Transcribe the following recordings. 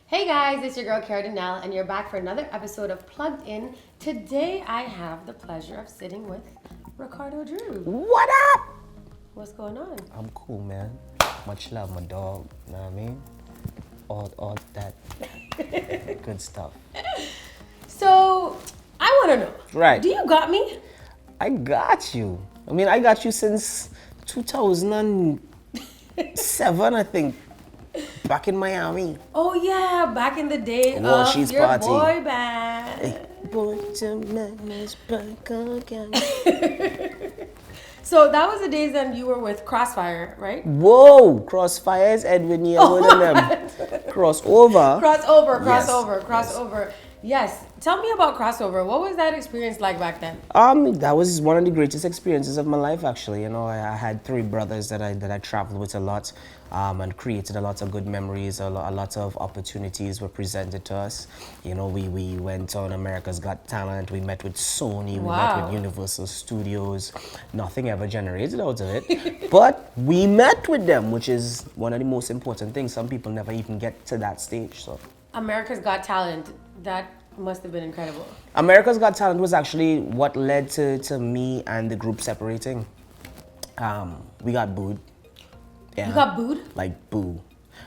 Hey guys, it's your girl Kerra Denel, and you're back for another episode of Plugged In. Today I have the pleasure of sitting with Ricardo Drue. What up? What's going on? I'm cool, man. Much love, my dog. You know what I mean? All that good stuff. So, I want to know. Right. Do you got me? I got you. I mean, I got you since 2007, I think. Back in Miami. Oh yeah, back in the day Washi's of your party. boy band. Hey, boy, to madness, back again. So that was the days then you were with Crossfire, right? Whoa! Crossfires, Edwin Yearwood and them. Crossover. Crossover. Yes. Tell me about Crossover. What was that experience like back then? That was one of the greatest experiences of my life, actually. You know, I had three brothers that I traveled with a lot, and created a lot of good memories. A lot of opportunities were presented to us. You know, we went on America's Got Talent. We met with Sony. We met with Universal Studios. Nothing ever generated out of it, but we met with them, which is one of the most important things. Some people never even get to that stage. So, America's Got Talent. That must have been incredible. America's Got Talent was actually what led to me and the group separating. We got booed. Yeah. You got booed? Like boo.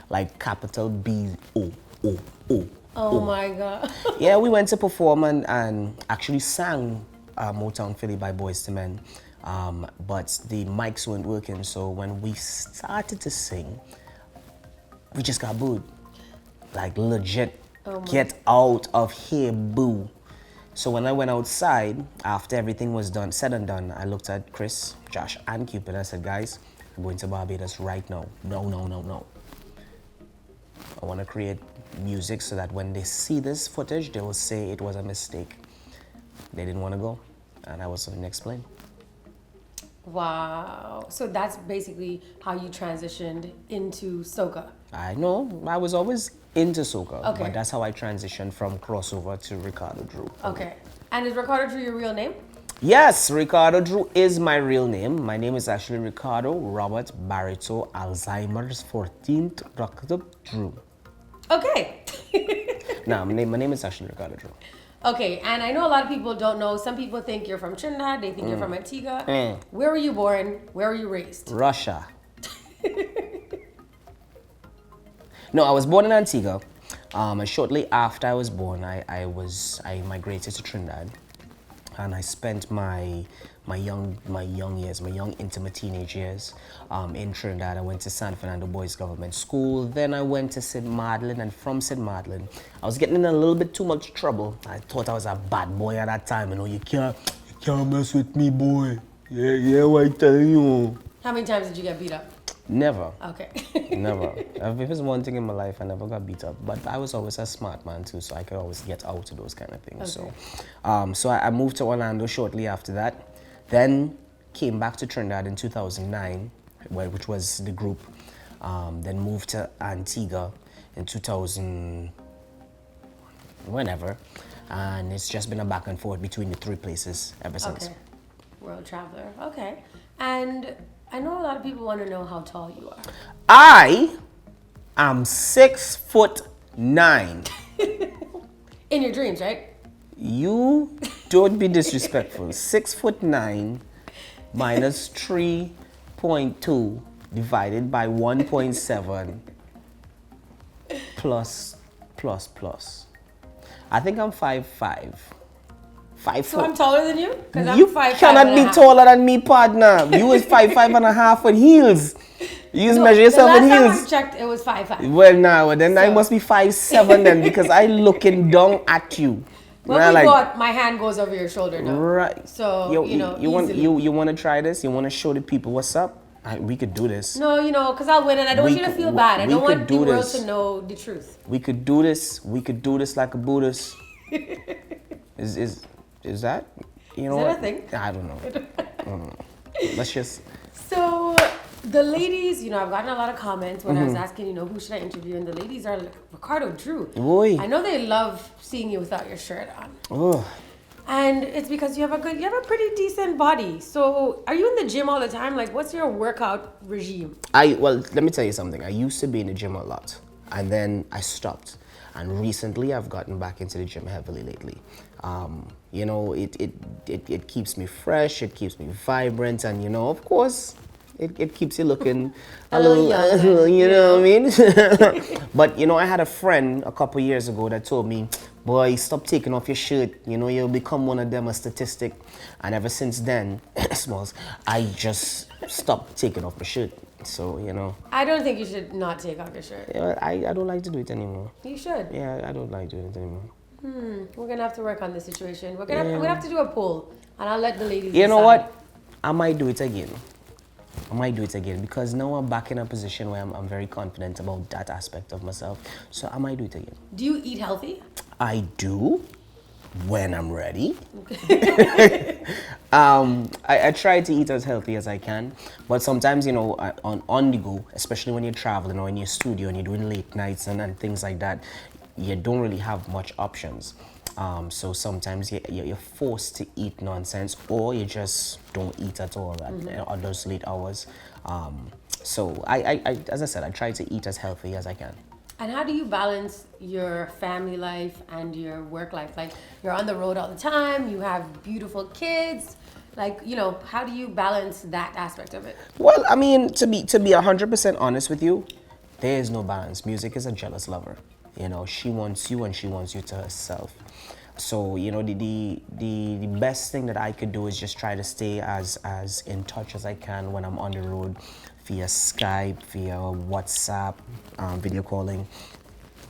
Like capital B-O-O-O. Oh my God. Yeah, we went to perform and actually sang Motown Philly by Boyz II Men. But the mics weren't working, so when we started to sing, we just got booed. Like legit. Get out of here, boo. So when I went outside, after everything was done, said and done, I looked at Chris, Josh, and Cupid. I said, guys, I'm going to Barbados right now. No. I want to create music so that when they see this footage, they will say it was a mistake. They didn't want to go, and I was on the next plane. Wow. So that's basically how you transitioned into soca. I know. I was always into soca, Okay. but that's how I transitioned from Crossover to Ricardo Drue. Okay. And is Ricardo Drue your real name? Yes, Ricardo Drue is my real name. My name is actually Ricardo Robert Barreto Alzheimer's 14th Dr. Drue. Okay. No, my name is actually Ricardo Drue. Okay, and I know a lot of people don't know. Some people think you're from Trinidad. They think you're from Antigua. Where were you born? Where were you raised? Russia. No, I was born in Antigua. And shortly after I was born, I migrated to Trinidad, and I spent my young intimate teenage years in Trinidad. I went to San Fernando Boys Government School. Then I went to St. Madeleine, and from St. Madeleine, I was getting in a little bit too much trouble. I thought I was a bad boy at that time. You know, you can't mess with me, boy. Yeah, I tell you. How many times did you get beat up? Never. Okay. Never. If it's one thing in my life, I never got beat up. But I was always a smart man too, so I could always get out of those kind of things. Okay. So I moved to Orlando shortly after that. Then came back to Trinidad in 2009, which was the group. Then moved to Antigua in 2000, whenever. And it's just been a back and forth between the three places ever since. Okay. World traveler. Okay. And I know a lot of people want to know how tall you are. I am 6'9". In your dreams, right? You don't be disrespectful. 6'9" minus 3.2 divided by 1.7 plus. I think I'm 5'5". 5 So foot. I'm taller than you? Because I'm You 5'5" cannot and a be half. taller than me, partner. You is 5'5.5" with heels. You just measure yourself the in last time heels. I checked, it was 5'5". Well, now then I So- must be 5'7" then, because I looking down at you. When And we I got, my hand goes over your shoulder now. right. So, you want easily. you want to try this? You want to show the people what's up? We could do this. No, because I'll win and I don't want you to feel bad. I don't want the world to know the truth. We could do this. We could do this like a Buddhist. Is that? You know Is that what? a thing? I don't know. Let's just. So the ladies, I've gotten a lot of comments when I was asking, who should I interview? And the ladies are like, Ricardo Drue. Boy. I know they love seeing you without your shirt on. Oh. And it's because you have a pretty decent body. So are you in the gym all the time? Like, what's your workout regime? Well, let me tell you something. I used to be in the gym a lot, and then I stopped. And recently, I've gotten back into the gym heavily lately. You know, it keeps me fresh, it keeps me vibrant, and you know, of course, it keeps you looking a little, younger, you know what I mean? But you know, I had a friend a couple years ago that told me, boy, stop taking off your shirt. You know, you'll become one of them, a statistic. And ever since then, Smalls, I just stopped taking off my shirt. So, you know. I don't think you should not take off your shirt. Yeah, I don't like to do it anymore. You should. Yeah, I don't like doing it anymore. We're gonna have to work on this situation. We're gonna have to do a poll, and I'll let the ladies. You know decide. what? I might do it again. Because now I'm back in a position where I'm very confident about that aspect of myself. So I might do it again. Do you eat healthy? I do when I'm ready. I try to eat as healthy as I can, but sometimes, you know, on the go, especially when you're traveling or in your studio and you're doing late nights and things like that, you don't really have much options. So sometimes you're forced to eat nonsense, or you just don't eat at all at those late hours. So as I said, I try to eat as healthy as I can. And how do you balance your family life and your work life? Like, you're on the road all the time, you have beautiful kids. Like, you know, how do you balance that aspect of it? Well, I mean, to be 100% honest with you, there is no balance. Music is a jealous lover. You know, she wants you and she wants you to herself. So, you know, the best thing that I could do is just try to stay as in touch as I can when I'm on the road, via Skype, via WhatsApp, video calling,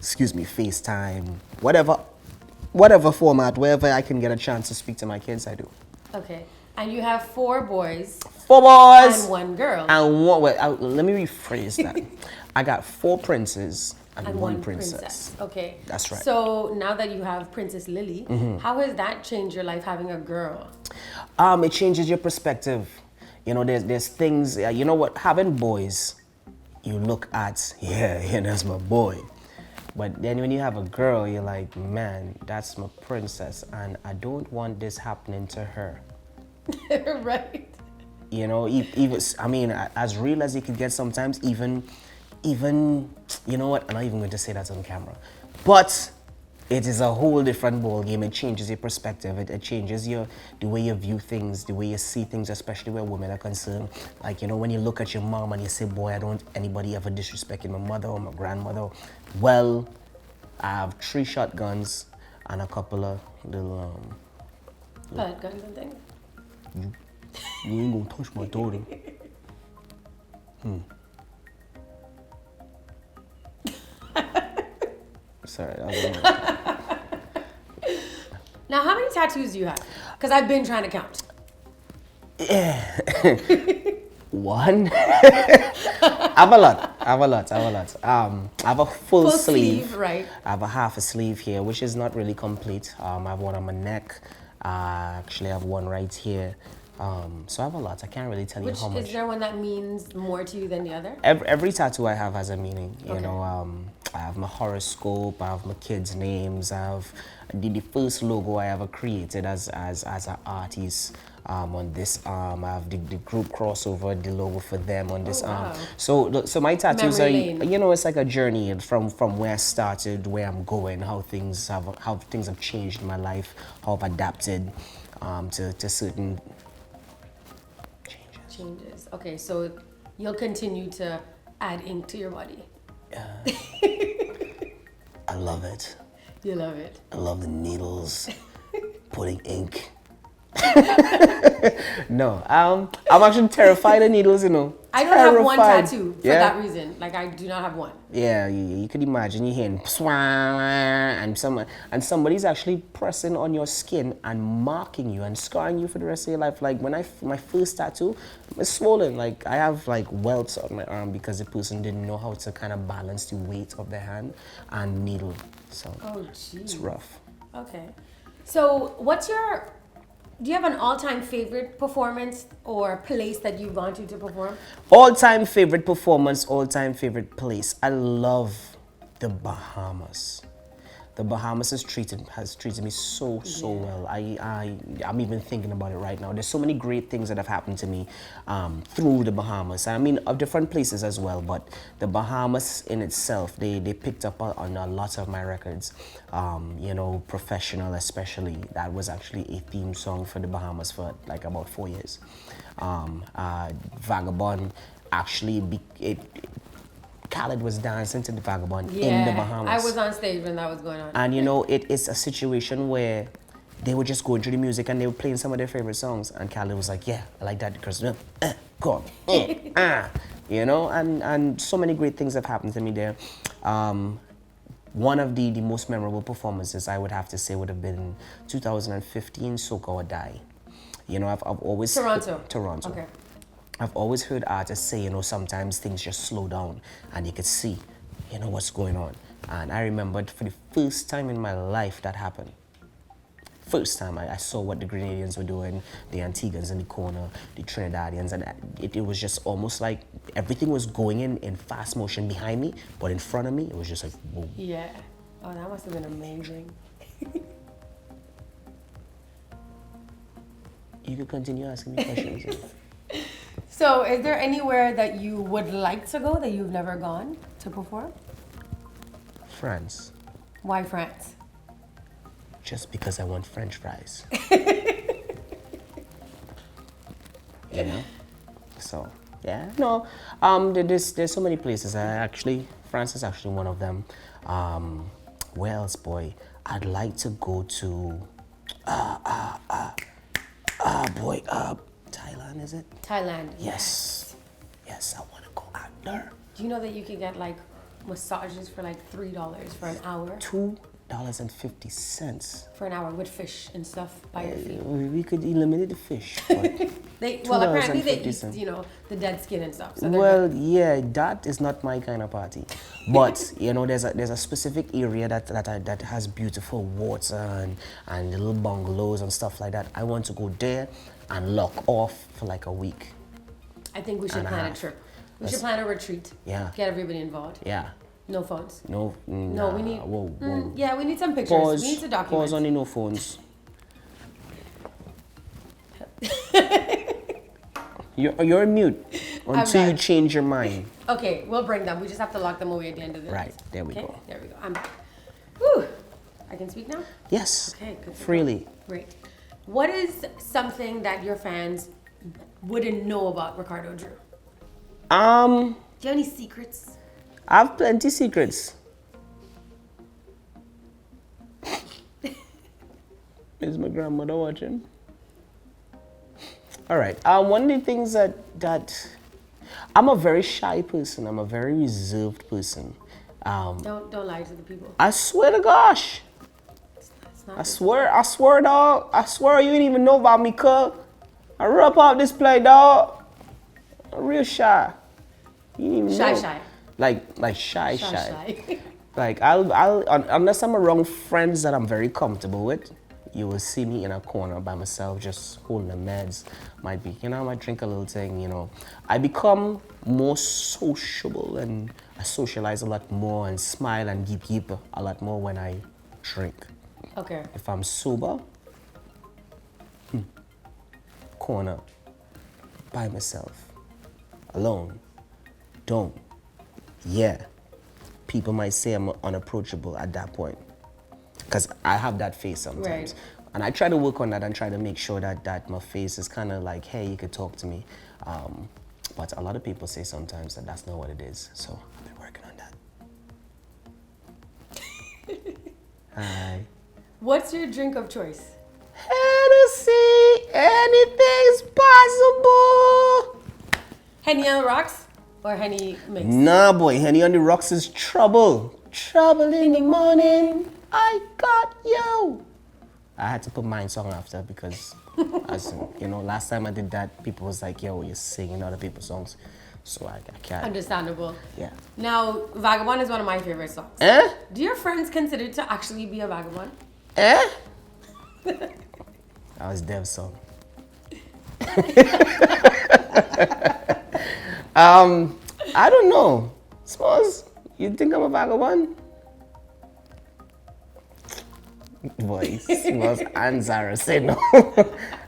FaceTime, whatever format, wherever I can get a chance to speak to my kids, I do. Okay. And you have 4 boys. 4 boys! And 1 girl. And one, let me rephrase that. I got 4 princes and 1 princess. Okay. That's right. So now that you have Princess Lily, how has that changed your life having a girl? It changes your perspective. You know, there's things, you know what, having boys, you look at, yeah, that's my boy. But then when you have a girl, you're like, man, that's my princess, and I don't want this happening to her. Right. You know, even, I mean, as real as it could get sometimes, even, you know what, I'm not even going to say that on camera. But it is a whole different ball game. It changes your perspective. It changes the way you view things, the way you see things, especially where women are concerned. Like, you know, when you look at your mom and you say, boy, I don't want anybody ever disrespecting my mother or my grandmother. Well, I have 3 shotguns and a couple of little Guns and things. You ain't gonna touch my daughter. Sorry, that was Now, how many tattoos do you have? Because I've been trying to count. one. I have a lot. I have a full sleeve. Right. I have a half a sleeve here, which is not really complete. I have one on my neck. Actually, I have one right here. So I have a lot. I can't really tell you how much. Is there one that means more to you than the other? Every tattoo I have has a meaning. You Okay. know, I have my horoscope. I have my kids' names. I have the first logo I ever created as an artist. On this arm, I have the group crossover, the logo for them on this arm. Wow. So my tattoos Memory are, lane. you know, it's like a journey from where I started, where I'm going, how things have changed in my life, how I've adapted to certain Changes. Okay, so you'll continue to add ink to your body. I love it. You love it. I love the needles, putting ink. No, I'm actually terrified of needles, you know. I don't have one Terrified. tattoo for Yeah? that reason. Like, I do not have one. Yeah, you could imagine you hearing and somebody's actually pressing on your skin and marking you and scarring you for the rest of your life. Like when my first tattoo was swollen. Like I have like welts on my arm because the person didn't know how to kind of balance the weight of their hand and needle. So Oh, geez. it's rough. Okay. So, do you have an all-time favorite performance or place that you want to perform? All-time favorite performance, all-time favorite place. I love the Bahamas. The Bahamas has treated me so well. I'm even thinking about it right now. There's so many great things that have happened to me through the Bahamas. I mean, of different places as well, but the Bahamas in itself, they picked up on a lot of my records. You know, Professional especially. That was actually a theme song for the Bahamas for like about 4 years. Vagabond actually Khaled was dancing to the Vagabond in the Bahamas. I was on stage when that was going on. And you know, it is a situation where they were just going through the music and they were playing some of their favorite songs. And Khaled was like, yeah, I like that because, go on, you know, and so many great things have happened to me there. One of the most memorable performances I would have to say would have been 2015, Soca or Die. You know, I've always... Toronto. Okay. I've always heard artists say, you know, sometimes things just slow down and you could see, you know, what's going on. And I remembered for the first time in my life that happened. First time I saw what the Grenadians were doing, the Antiguans in the corner, the Trinidadians, and it was just almost like everything was going in fast motion behind me, but in front of me, it was just like, boom. Yeah. Oh, that must have been amazing. You could continue asking me questions. So, is there anywhere that you would like to go that you've never gone to perform? France. Why France? Just because I want French fries. You know? So, yeah. No, there's so many places. France is actually one of them. Where else, boy? I'd like to go to... Thailand, is it? Thailand. Yes, I want to go out there. Do you know that you can get like massages for like $3 for an hour? $2.50 for an hour with fish and stuff by your feet. We could eliminate the fish. But apparently they eat, you know, the dead skin and stuff. So well, yeah, that is not my kind of party. But you know, there's a specific area that has beautiful water and little bungalows and stuff like that. I want to go there and lock off for like a week. I think we should plan a trip. We should plan a retreat. Yeah. Get everybody involved. Yeah. No phones. No, we need. Whoa. Yeah, we need some pictures. Pause. We need to document. Pause on the no phones. You're mute until you change your mind. Okay, we'll bring them. We just have to lock them away at the end of the Right, there we go. There we go. I'm back. Whew. I can speak now? Yes. Okay, good. Freely. Great. What is something that your fans wouldn't know about Ricardo Drue? Do you have any secrets? I have plenty secrets. Is my grandmother watching? All right. One of the things that I'm a very shy person. I'm a very reserved person. Don't lie to the people. I swear to gosh. I swear, dog. I swear you didn't even know about me, cuz. I rip off this play, dog. I'm real shy. You didn't even know. Shy. Like shy. Like I'll unless I'm around friends that I'm very comfortable with, you will see me in a corner by myself, just holding the meds. Might drink a little thing, you know. I become more sociable and I socialize a lot more and smile and geep a lot more when I drink. Okay. If I'm sober, corner, by myself, alone, don't. Yeah, people might say I'm unapproachable at that point because I have that face sometimes. Right. And I try to work on that and try to make sure that my face is kind of like, hey, you could talk to me. But a lot of people say sometimes that that's not what it is. So I've been working on that. Hi. What's your drink of choice? Hennessy, anything's possible. Henny on the rocks or Henny mix? Nah, boy, Henny on the rocks is trouble. Trouble in the morning, I got you. I had to put mine song after because, as you know, last time I did that, people was like, yo, you're singing other people's songs. So I can't. Understandable. Yeah. Now, Vagabond is one of my favorite songs. Do your friends consider to actually be a vagabond? That was Dev's song. I don't know. Suppose you think I'm a vagabond? Voice was and Zara said no.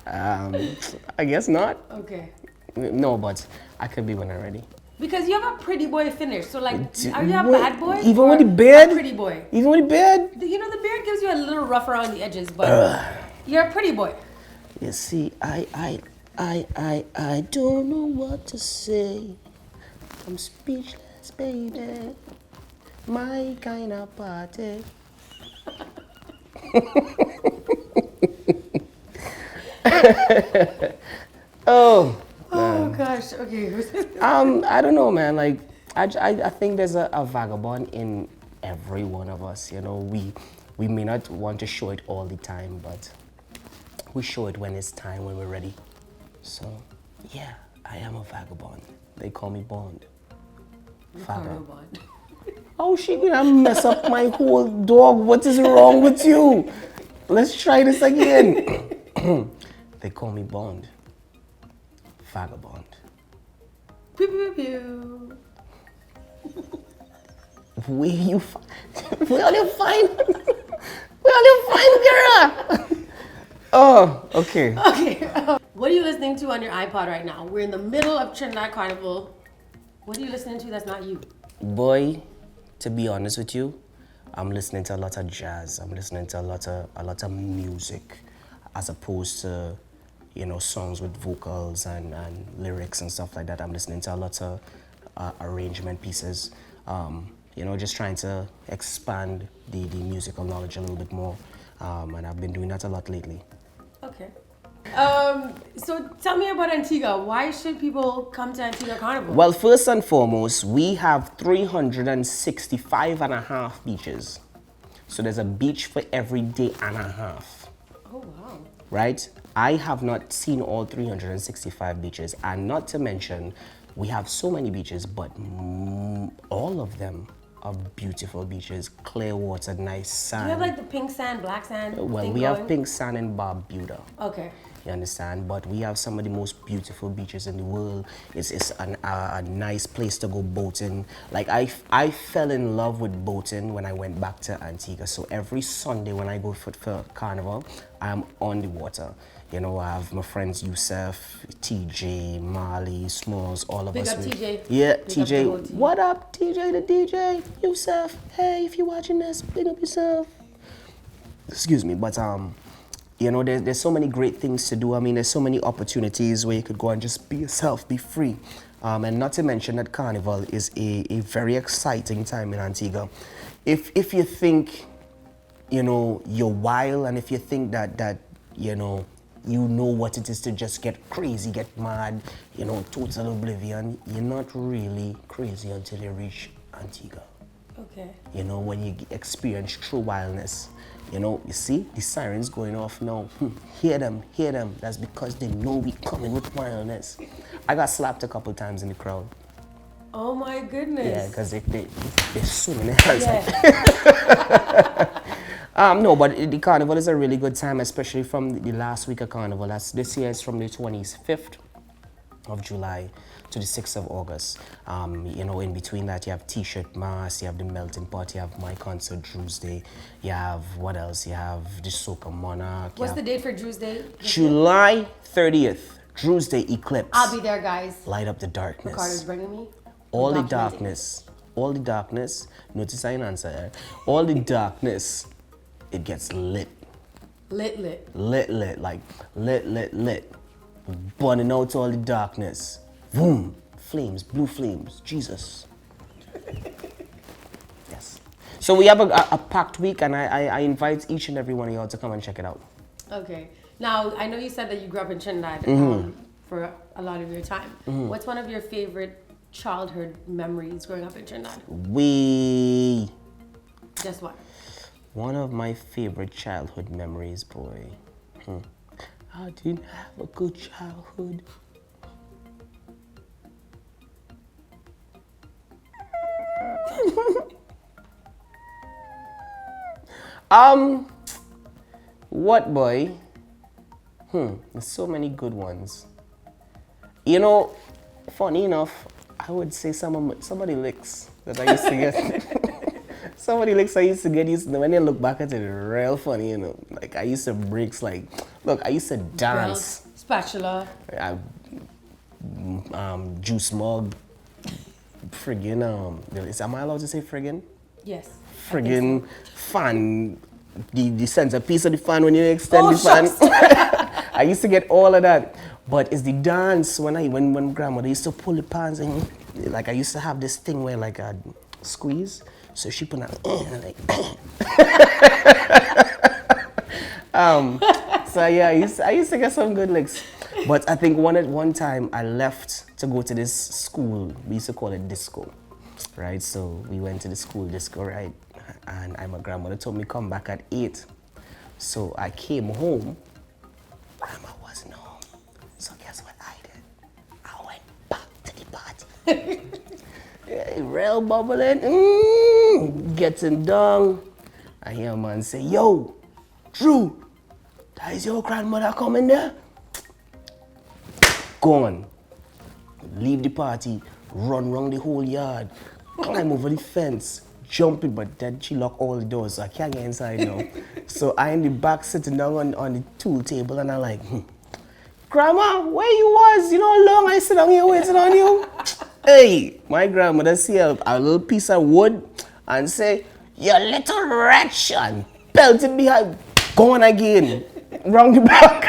I guess not. Okay. No, but I could be when I'm ready. Because you have a pretty boy finish. So like, are you a bad boy? Even or with the beard? A pretty boy. Even with the beard? You know, the beard gives you a little rough around the edges, but you're a pretty boy. You see, I don't know what to say. I'm speechless, baby. My kind of party. Oh gosh. Okay. I don't know, man. Like, I think there's a vagabond in every one of us. You know, we may not want to show it all the time, but we show it when it's time, when we're ready. So, yeah, I am a vagabond. They call me Bond. Vagabond. Oh, she gonna mess up my whole dog. What is wrong with you? Let's try this again. They call me Bond. Vagabond. Pew pew pew. Where you find? Where you find? Where you find, girl? Oh, okay. Okay. What are you listening to on your iPod right now? We're in the middle of Trinidad Carnival. What are you listening to that's not you? Boy, to be honest with you, I'm listening to a lot of jazz. I'm listening to a lot of music, as opposed to, you know, songs with vocals and lyrics and stuff like that. I'm listening to a lot of arrangement pieces. You know, just trying to expand the musical knowledge a little bit more. And I've been doing that a lot lately. Okay. So tell me about Antigua. Why should people come to Antigua Carnival? Well, first and foremost, we have 365 and a half beaches. So there's a beach for every day and a half. Oh, wow. Right? I have not seen all 365 beaches. And not to mention, we have so many beaches, but all of them are beautiful beaches. Clear water, nice sand. Do you have like the pink sand, black sand? Well, we have pink sand in Barbuda. Okay. You understand? But we have some of the most beautiful beaches in the world. It's a nice place to go boating. Like, I fell in love with boating when I went back to Antigua. So every Sunday when I go for Carnival, I am on the water. You know, I have my friends Yusuf, TJ, Marley, Smalls, all of Big us. up TJ. Yeah, Big TJ. up What up, TJ the DJ? Yusuf, hey, if you're watching this, big up yourself. Excuse me, but you know, there's so many great things to do. I mean, there's so many opportunities where you could go and just be yourself, be free. And not to mention that Carnival is a very exciting time in Antigua. If you think, you know, you're wild, and if you think that you know what it is to just get crazy, get mad, you know, total oblivion, you're not really crazy until you reach Antigua. Okay. You know, when you experience true wildness. You know, you see, the sirens going off now. Hear them, hear them. That's because they know we coming with wildness. I got slapped a couple times in the crowd. Oh my goodness. Yeah, because they're so many hands. Yeah. No, but the carnival is a really good time, especially from the last week of carnival. This year is from the 25th of July to the 6th of August. You know, in between that, you have T-shirt mass, you have the melting pot, you have my concert, Drew's Day, you have, what else? You have the Soca Monarch. What's the date for Drew's Day? July 30th, Drew's Day eclipse. I'll be there, guys. Light up the darkness. Ricardo's bringing me. All the darkness, notice I ain't answer. All the darkness, it gets lit. Lit. Like lit. Burning out all the darkness. Boom, flames, blue flames, Jesus. Yes. So we have a packed week, and I invite each and every one of y'all to come and check it out. Okay. Now, I know you said that you grew up in Trinidad for a lot of your time. What's one of your favorite childhood memories growing up in Trinidad? Just what? One of my favorite childhood memories, boy. I didn't have a good childhood. What, boy? There's so many good ones. You know, funny enough, I would say some of the licks that I used to get. Somebody like I used to get used to when they look back at it, real funny, you know. Like I used to breaks like, look, I used to dance. Belt, spatula. I, juice mug, friggin' am I allowed to say friggin'? Yes. Friggin' fan, the centerpiece of the fan when you extend the fan. I used to get all of that. But it's the dance when grandmother used to pull the pants and like I used to have this thing where like I'd squeeze. So she put out like so yeah, I used to get some good licks. But I think one time I left to go to this school. We used to call it disco. Right? So we went to the school disco, right? And my grandmother told me come back at 8. So I came home. Grandma wasn't home. So guess what I did? I went back to the party. Yeah, real bubbling, getting down. I hear a man say, yo, Drew, that is your grandmother coming there? Gone. Leave the party, run round the whole yard, climb over the fence, jumping, but then she locked all the doors, so I can't get inside now. So I in the back sitting down on the tool table and I'm like, Grandma, where you was? You know how long I sit down here waiting on you? Hey, my grandmother see a little piece of wood and say, you little wretch, and pelted behind, gone again, round the back.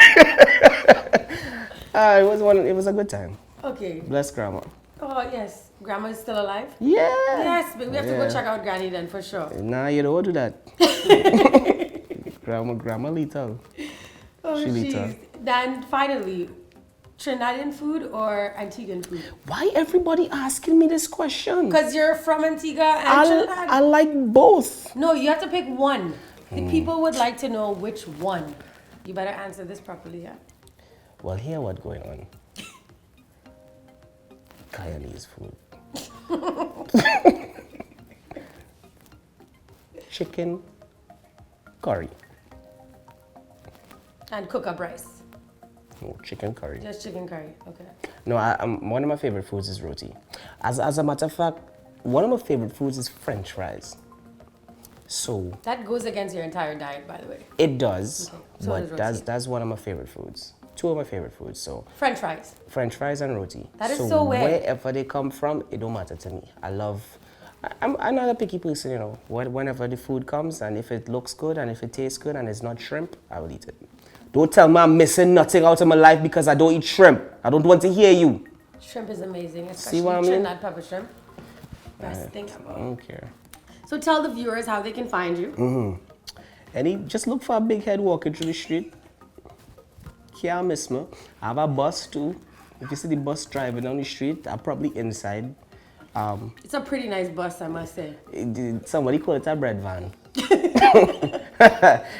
It was a good time. Okay. Bless grandma. Oh, yes. Grandma is still alive? Yeah. Yes, but we have to go check out Granny then, for sure. Nah, you don't do that. grandma lethal. Oh, She lethal. jeez. Then, finally, Trinidadian food or Antiguan food? Why everybody asking me this question? Because you're from Antigua and Trinidad. I like both. No, you have to pick one. The people would like to know which one. You better answer this properly, yeah? Well, here what going on. Guyanese food. Chicken curry. And cook up rice. No, chicken curry. Just chicken curry, okay. No, one of my favorite foods is roti. As a matter of fact, one of my favorite foods is French fries. So That goes against your entire diet, by the way. it does, Okay, so but does that's one of my favorite foods. Two of my favorite foods. So French fries. French fries and roti. That is so weird. Wherever they come from, it don't matter to me. I'm not a picky person, you know. Whenever the food comes and if it looks good and if it tastes good and it's not shrimp, I will eat it. Don't tell me I'm missing nothing out of my life because I don't eat shrimp. I don't want to hear you. Shrimp is amazing, especially See what I mean? Trinidad pepper shrimp. Best thing I ever. don't care. So tell the viewers how they can find you. Just look for a big head walking through the street. Can't miss me. I have a bus too. If you see the bus driving down the street, I'm probably inside. It's a pretty nice bus, I must say. Somebody call it a bread van.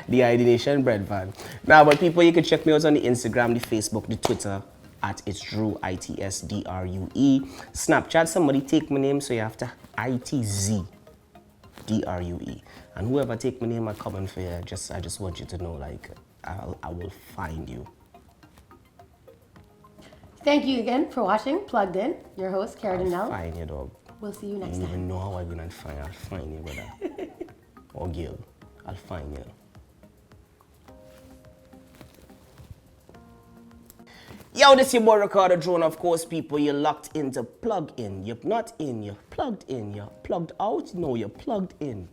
The ID Nation bread van. Now, but people, you can check me out on the Instagram, the Facebook, the Twitter at It's Drue, ITSDRUE. Snapchat, somebody take my name, so you have to ITZDRUE. And whoever take my name, I comment for you. I just want you to know, like, I will find you. Thank you again for watching Plugged In. Your host, Kerra I'll Denel. find you, dog. We'll see you I next don't time. even know how I'm gonna find you. I'll find you, brother. Or girl. I'll find you. Yo, this your boy Ricardo Drue, and of course, people, you're locked into Plug In. You're not in, you're plugged in. You're plugged out, no, you're plugged in.